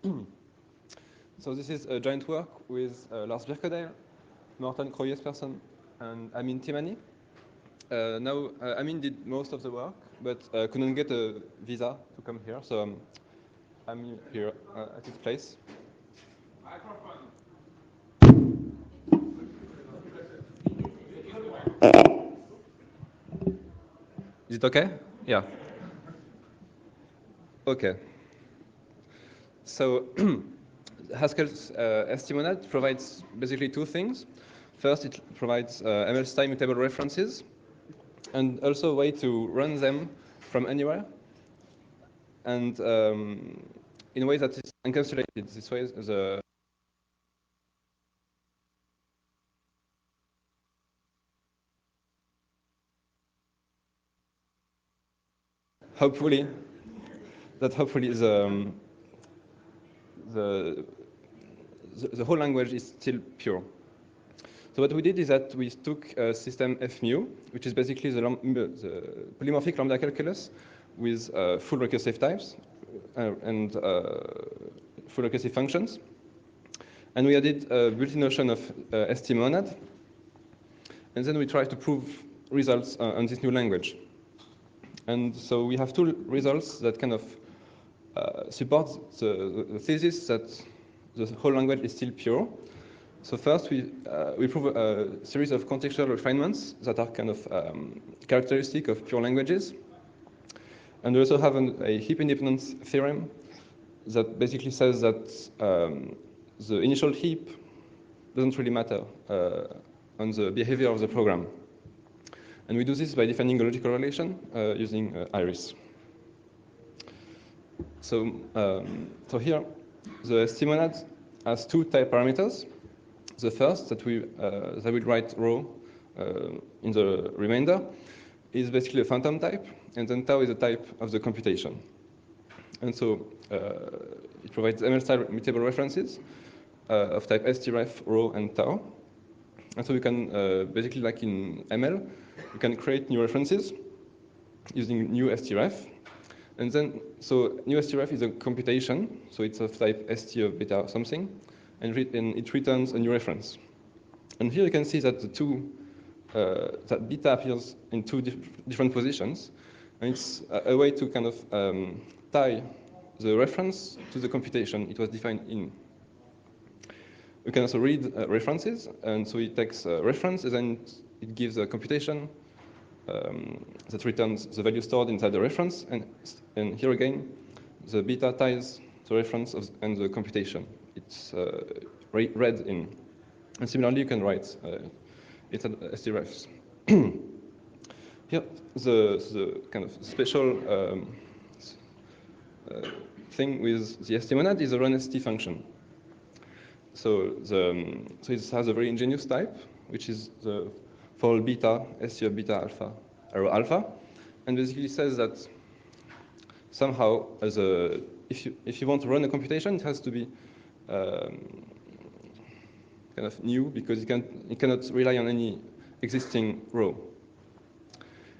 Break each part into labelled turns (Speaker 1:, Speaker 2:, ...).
Speaker 1: So this is a joint work with Lars Birkedal, Morten Krogh-Jespersen, and Amin Timany. Now, Amin did most of the work, but couldn't get a visa to come here, so I'm here at his place. Is it okay? Yeah. Okay. So Haskell's ST monad provides basically two things. First, it provides ML-style mutable references, and also a way to run them from anywhere, and in a way that is encapsulated. This way, the hopefully the whole language is still pure. So what we did is that we took a system F-mu, which is basically the polymorphic lambda calculus with full recursive types and full recursive functions. And we added a built-in notion of ST monad. And then we tried to prove results on this new language. And so we have two results that kind of support the thesis that the whole language is still pure. So first, we prove a series of contextual refinements that are kind of characteristic of pure languages. And we also have a heap independence theorem that basically says that the initial heap doesn't really matter on the behavior of the program. And we do this by defining a logical relation using IRIF. So here, the ST monad has two type parameters. The first, that we will write rho in the remainder, is basically a phantom type, and then tau is a type of the computation. And so it provides ML-style mutable references of type stref, rho, and tau. And so we can, basically like in ML, we can create new references using new stref. And then, so new stref is a computation, so it's of type st of beta something, and it returns a new reference. And here you can see that that beta appears in two different positions, and it's a way to kind of tie the reference to the computation it was defined in. We can also read references, and so it takes a reference, and then it gives a computation that returns the value stored inside the reference, and here again, the beta ties the reference and the computation. It's read in. And similarly, you can write it at strefs. Here, the kind of special thing with the ST monad is a runST function. So it has a very ingenious type, which is the for all beta, st of beta alpha, arrow alpha, and basically says that somehow, if you want to run a computation, it has to be kind of new, because it cannot rely on any existing row.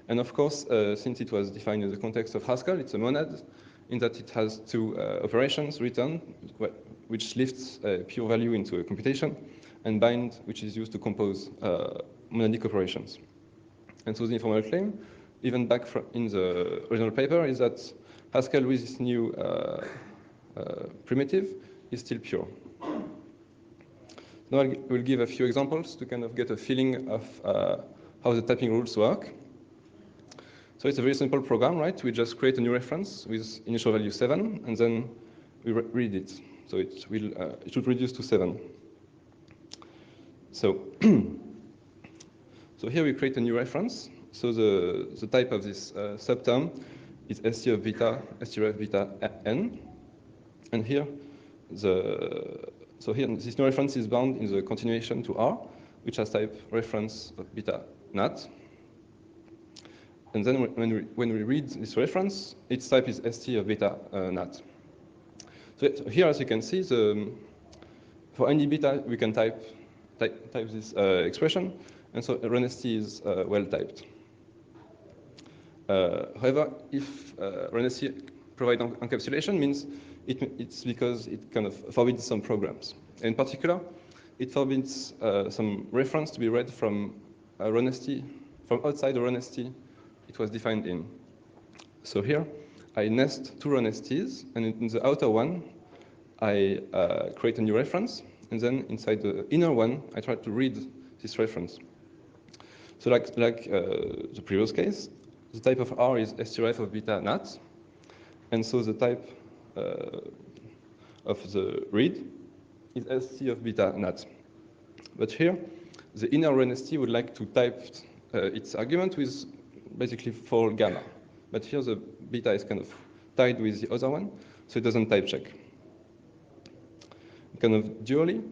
Speaker 1: And of course, since it was defined in the context of Haskell, it's a monad, in that it has two operations, return, which lifts a pure value into a computation, and bind, which is used to compose monadic operations. And so the informal claim, even back in the original paper, is that Haskell with this new primitive is still pure. Now I will give a few examples to kind of get a feeling of how the typing rules work. So it's a very simple program, right? We just create a new reference with initial value 7, and then we read it. So it should reduce to 7. So, so here we create a new reference. So the type of this subterm is st of beta, stref beta n. And here, this new reference is bound in the continuation to R, which has type reference of beta nat. And then when we read this reference, its type is st of beta nat. So here, as you can see, for any beta, we can type this expression, and so runST is well typed. However, if runST provide encapsulation, means it's because it kind of forbids some programs. In particular, it forbids some reference to be read from runST, from outside the runST it was defined in. So here, I nest two runSTs, and in the outer one, I create a new reference, and then inside the inner one, I try to read this reference. So like the previous case, the type of R is strf of beta nat, and so the type of the read is st of beta nat. But here, the inner runST would like to type its argument with basically for gamma. But here the beta is kind of tied with the other one, so it doesn't type check. Kind of dually,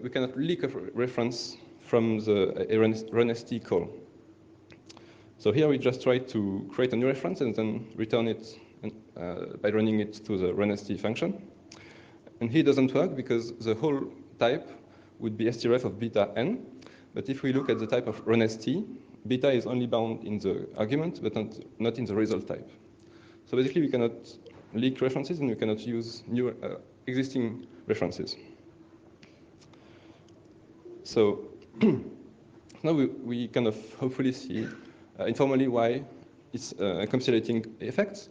Speaker 1: we cannot leak a reference from the runST call. So here we just try to create a new reference and then return it by running it to the runST function. And here it doesn't work because the whole type would be strf of beta n. But if we look at the type of runST, beta is only bound in the argument, but not in the result type. So basically, we cannot leak references, and we cannot use new existing references. So now we kind of hopefully see informally why it's encapsulating effects.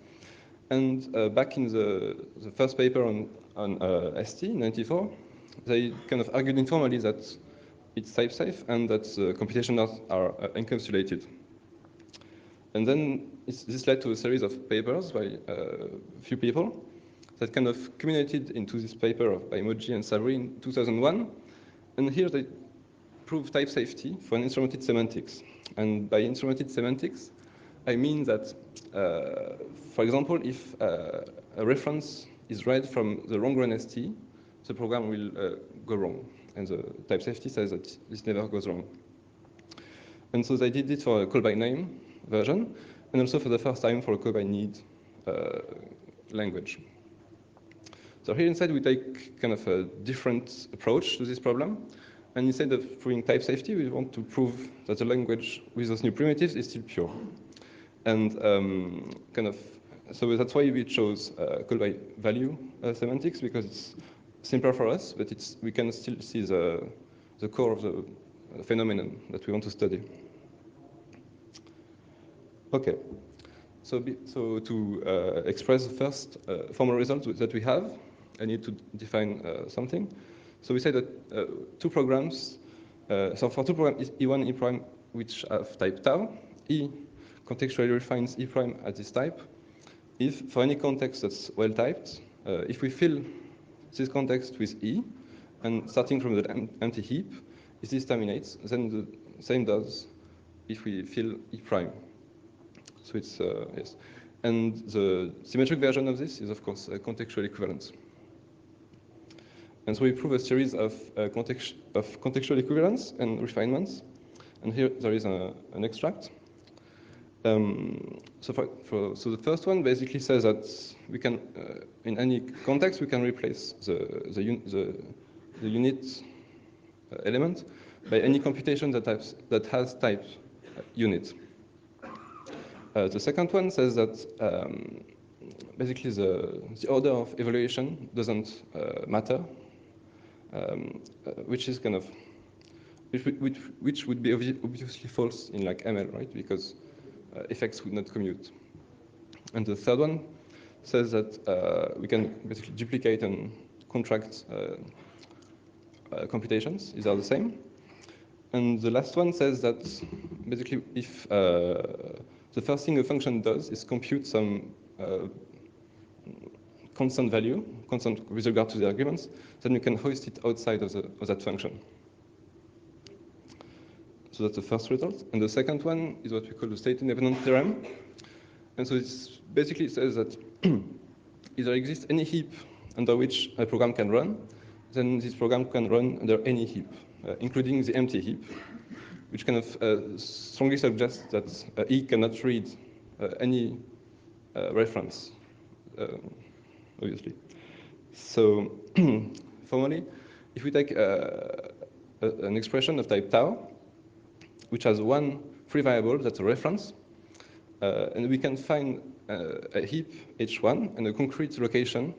Speaker 1: And back in the first paper on ST, 94, they kind of argued informally that it's type safe and that the computations are encapsulated. And then this led to a series of papers by a few people that kind of culminated into this paper by Moji and Sabri in 2001. And here they prove type safety for an instrumented semantics. And by instrumented semantics, I mean that, for example, if a reference is read from the wrong runST, the program will go wrong. And the type safety says that this never goes wrong. And so they did it for a call by name version, and also for the first time for a call by need language. So here inside we take kind of a different approach to this problem. And instead of proving type safety, we want to prove that the language with those new primitives is still pure. And so that's why we chose call by value semantics, because it's simpler for us, but we can still see the core of the phenomenon that we want to study. Okay, so to express the first formal result that we have, I need to define something. So we say that two programs, so for two programs, E1 E prime, which have type tau, E contextually refines E prime at this type, if for any context that's well typed, if we fill this context with E, and starting from the empty heap, if this terminates, then the same does if we fill E prime. So it's, yes. And the symmetric version of this is, of course, contextual equivalence. And so we prove a series of contextual equivalence and refinements. And here there is an extract. So the first one basically says that we can, in any context, we can replace the unit element by any computation that has type unit. The second one says that basically the order of evaluation doesn't matter, which is kind of which would be obviously false in like ML, right? Because effects would not commute. And the third one says that we can basically duplicate and contract computations. These are the same. And the last one says that basically if the first thing a function does is compute some constant value, constant with regard to the arguments, then we can hoist it outside of that function. So that's the first result. And the second one is what we call the state-independent theorem. And so it basically says that if there exists any heap under which a program can run, then this program can run under any heap, including the empty heap, which kind of strongly suggests that E cannot read any reference, obviously. So formally, if we take an expression of type tau, which has one free variable that's a reference, and we can find a heap H1 and a concrete location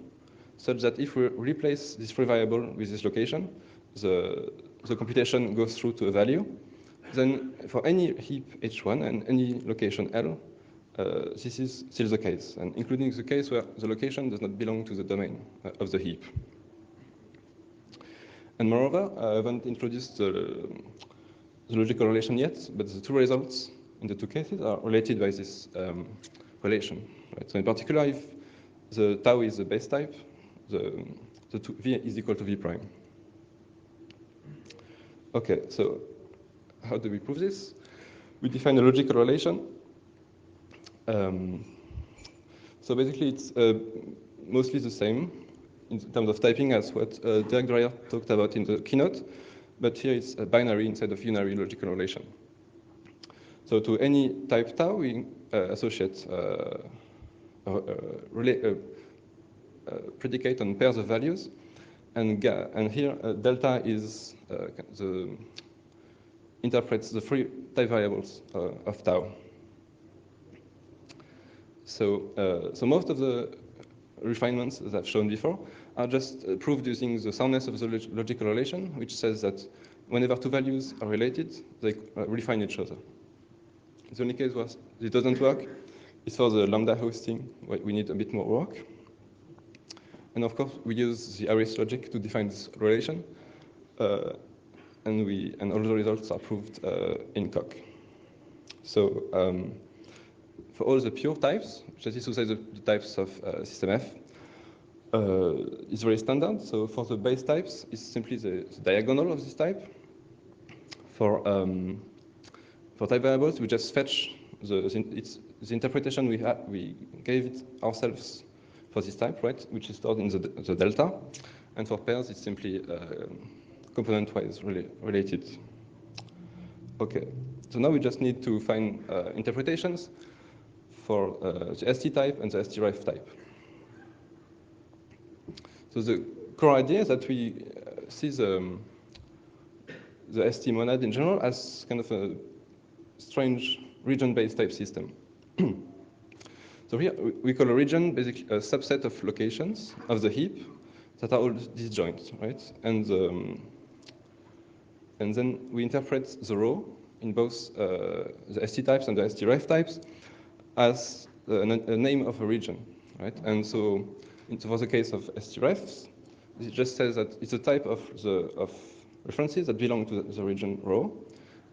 Speaker 1: such that if we replace this free variable with this location, the computation goes through to a value. Then for any heap H1 and any location L, this is still the case, and including the case where the location does not belong to the domain of the heap. And moreover, I haven't introduced the logical relation yet, but the two results in the two cases are related by this relation. Right? So in particular, if the tau is the base type, the V is equal to V prime. Okay, so how do we prove this? We define a logical relation. So basically, it's mostly the same in terms of typing as what Dirk Dreyer talked about in the keynote, but here it's a binary instead of unary logical relation. So to any type tau, we associate predicate on pairs of values, and here delta is interprets the free type variables of tau. So most of the refinements that I've shown before are just proved using the soundness of the logical relation, which says that whenever two values are related, they refine each other. The only case where it doesn't work is for the lambda hosting, where we need a bit more work. And of course, we use the IRIF logic to define this relation, and all the results are proved in Coq. So for all the pure types, that is to say the types of system F, is very standard. So for the base types, it's simply the diagonal of this type. For type variables, we just fetch the interpretation we gave it ourselves for this type, right, which is stored in the delta. And for pairs, it's simply component-wise related. Okay, so now we just need to find interpretations for the ST type and the ST ref type. So the core idea is that we see the ST monad in general as kind of a strange region-based type system. So here we call a region basically a subset of locations of the heap that are all disjoint, right? And then we interpret the row in both the ST types and the ST ref types as a name of a region, right? And so for the case of ST refs, it just says that it's a type of references that belong to the region rho.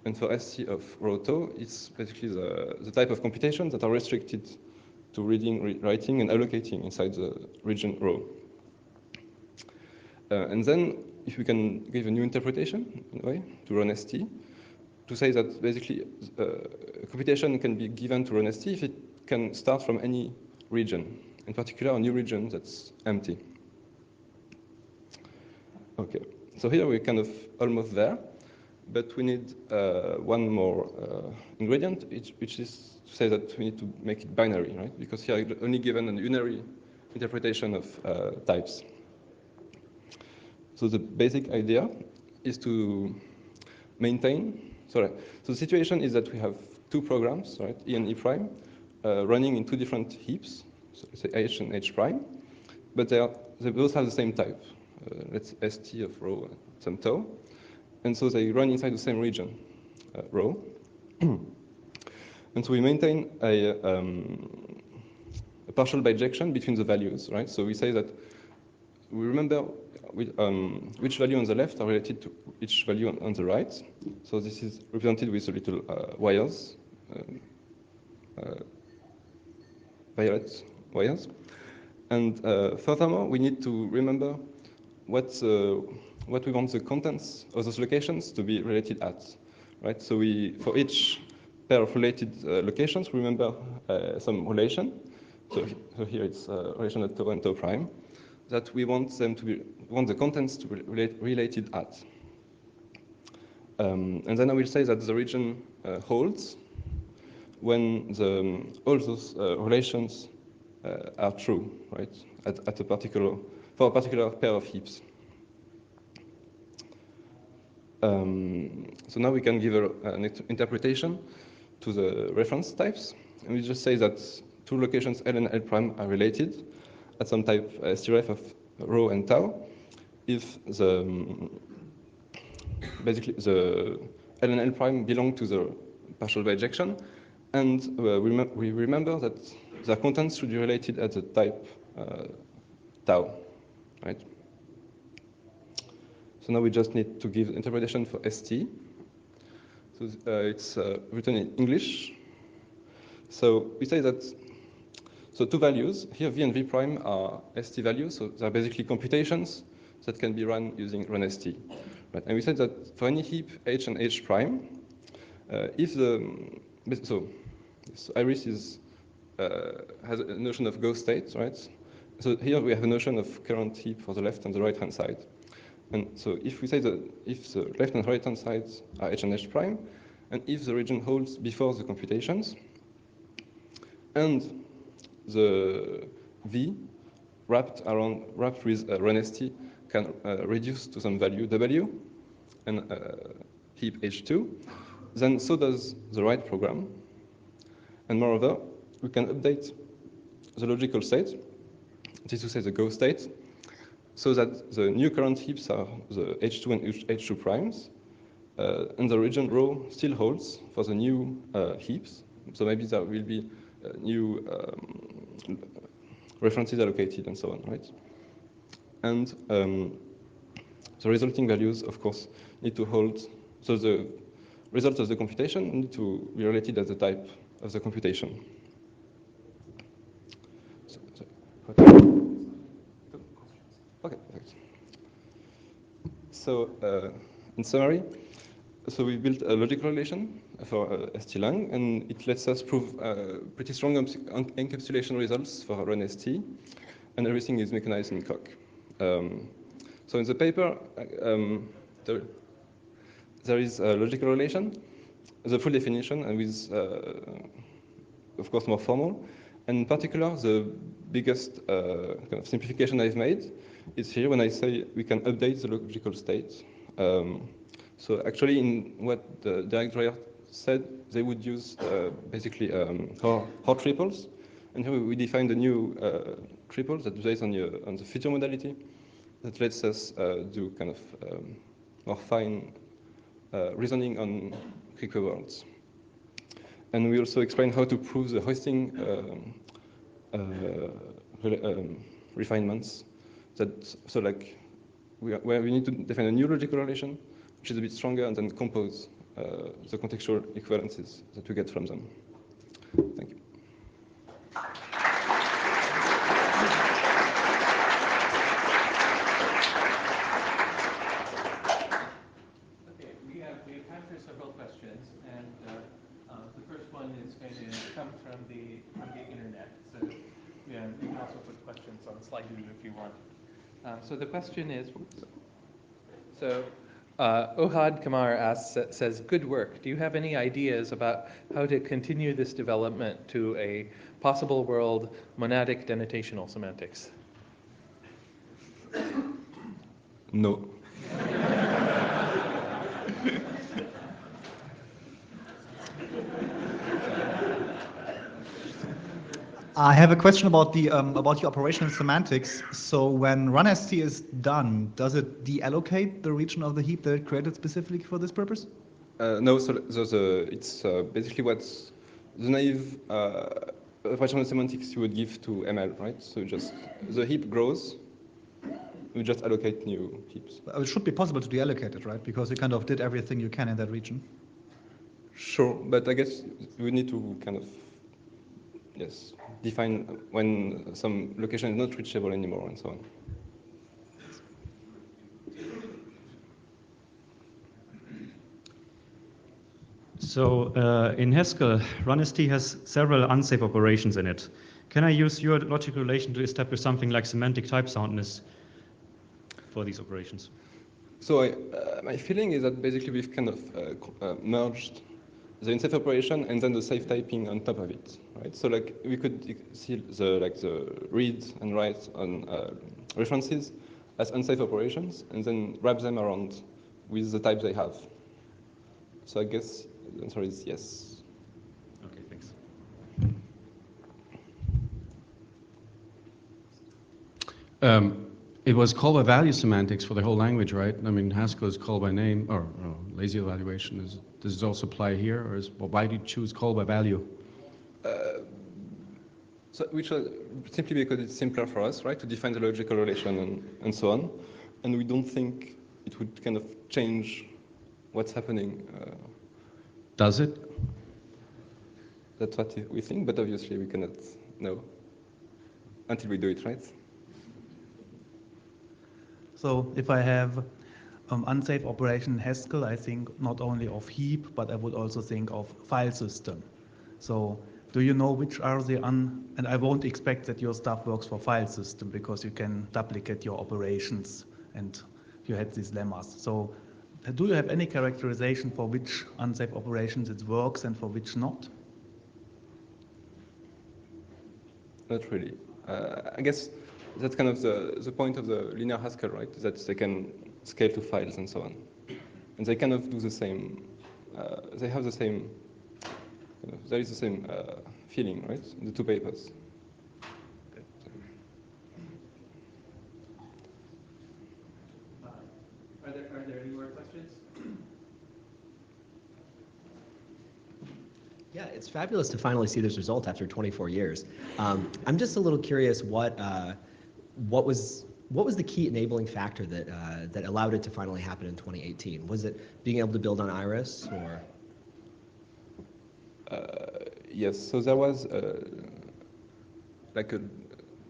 Speaker 1: And for ST of rho tau, it's basically the type of computations that are restricted to reading, writing, and allocating inside the region rho. And then, if we can give a new interpretation, in a way, to runST, to say that basically a computation can be given to runST if it can start from any region, in particular a new region that's empty. Okay, so here we're kind of almost there, but we need one more ingredient, which is to say that we need to make it binary, right? Because here I'm only given a unary interpretation of types. So the basic idea is to maintain. So the situation is that we have two programs, right, E and E prime, running in two different heaps, so let's say H and H prime, but they both have the same type. Let's ST of rho and some tau, and so they run inside the same region, rho. And so we maintain a partial bijection between the values, right? So we say that we remember which value on the left are related to each value on the right. So this is represented with the little wires, violet wires. And furthermore, we need to remember what we want the contents of those locations to be related at, right? So for each pair of related locations, remember some relation. So here it's relation at tau and tau prime that we want the contents to be related at. And then I will say that the region holds when all those relations are true, right? For a particular pair of heaps. So now we can give an interpretation to the reference types, and we just say that two locations L and L prime are related at some type STRF of rho and tau if basically the L and L prime belong to the partial bijection, and we remember that their contents should be related at the type tau, right? So now we just need to give interpretation for ST. So it's written in English. So we say that, so two values, here V and V prime are ST values, so they're basically computations that can be run using runST. Right? And we said that for any heap H and H prime, if so IRIF has a notion of ghost state, right? So here we have a notion of current heap for the left and the right hand side. And so if we say that if the left and right hand sides are H and H prime, and if the region holds before the computations, and the V wrapped with runST can reduce to some value W and heap H2, then so does the right program. And moreover, we can update the logical state, this is to say the ghost state, so that the new current heaps are the H2 and H2 primes, and the region rho still holds for the new heaps. So maybe there will be new references allocated and so on, right? And the resulting values, of course, need to hold. So the results of the computation need to be related at the type of the computation. Okay, perfect. So in summary, so we built a logical relation for ST-lang, and it lets us prove pretty strong encapsulation results for runST, and everything is mechanized in Krogh. So in the paper, there is a logical relation, the full definition, and with, of course, more formal. And in particular, the biggest kind of simplification I've made is here when I say we can update the logical state. So actually, in what the director said, they would use basically Hoare triples. And here we define the new triple that's based on the feature modality that lets us do kind of more fine reasoning on equivalence. And we also explain how to prove the hoisting refinements. So like where we need to define a new logical relation, which is a bit stronger, and then compose the contextual equivalences that we get from them. Thank you.
Speaker 2: Okay, we have time for several questions, and the first one is going to come from the internet. So yeah, you can also put questions on Slido if you want. So the question is, Ohad Kamar says, good work. Do you have any ideas about how to continue this development to a possible world monadic denotational semantics?
Speaker 1: No.
Speaker 3: I have a question about your operational semantics. So when runST is done, does it deallocate the region of the heap that it created specifically for this purpose?
Speaker 1: No, so it's basically what's the naive operational semantics you would give to ML, right? So just the heap grows, we just allocate new heaps.
Speaker 3: It should be possible to deallocate it, right? Because you kind of did everything you can in that region.
Speaker 1: Sure, but I guess we need to kind of, yes, define when some location is not reachable anymore and so on.
Speaker 4: So in Haskell, runST has several unsafe operations in it. Can I use your logical relation to establish something like semantic type soundness for these operations?
Speaker 1: So my feeling is that basically we've kind of merged the unsafe operation and then the safe typing on top of it, right? So like we could see the read and write on references as unsafe operations and then wrap them around with the types they have. So I guess the answer is yes.
Speaker 4: Okay, thanks.
Speaker 5: It was call by value semantics for the whole language, right? I mean, Haskell is call by name, or lazy evaluation. Does it also apply here, or why do you choose call by value?
Speaker 1: Which simply because it's simpler for us, right, to define the logical relation and so on, and we don't think it would kind of change what's happening.
Speaker 5: Does it?
Speaker 1: That's what we think, but obviously we cannot know until we do it, right?
Speaker 6: So if I have unsafe operation in Haskell, I think not only of heap, but I would also think of file system. So do you know which are the and I won't expect that your stuff works for file system because you can duplicate your operations and you had these lemmas. So do you have any characterization for which unsafe operations it works and for which not?
Speaker 1: Not really. I guess that's kind of the point of the linear Haskell, right? That they can scale to files and so on. And they kind of do the same, they have the same, there is the same feeling, right, in the two papers.
Speaker 2: Are there any more questions?
Speaker 7: Yeah, it's fabulous to finally see this result after 24 years. I'm just a little curious what was the key enabling factor that allowed it to finally happen in 2018? Was it being able to build on IRIS, or?
Speaker 1: Yes, so there was like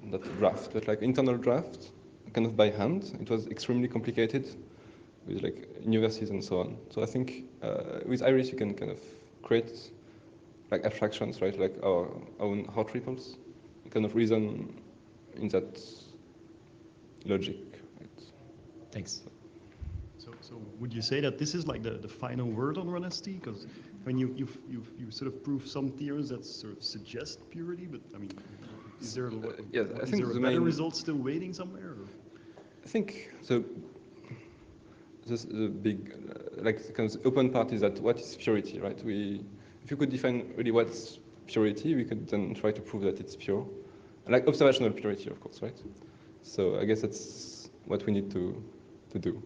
Speaker 1: not a draft, but like internal draft, kind of by hand. It was extremely complicated with like universes and so on. So I think with IRIS you can kind of create like abstractions, right? Like our own hot triples, kind of reason in that logic, right?
Speaker 7: Thanks.
Speaker 8: So would you say that this is like the final word on runST? Because I mean, you sort of prove some theorems that sort of suggest purity, but I mean, is there
Speaker 1: yes, I think
Speaker 8: a better result still waiting somewhere? Or?
Speaker 1: I think so. The big, like the kind of open part is that what is purity, right? If you could define really what's purity, we could then try to prove that it's pure, like observational purity, of course, right? So I guess that's what we need to do.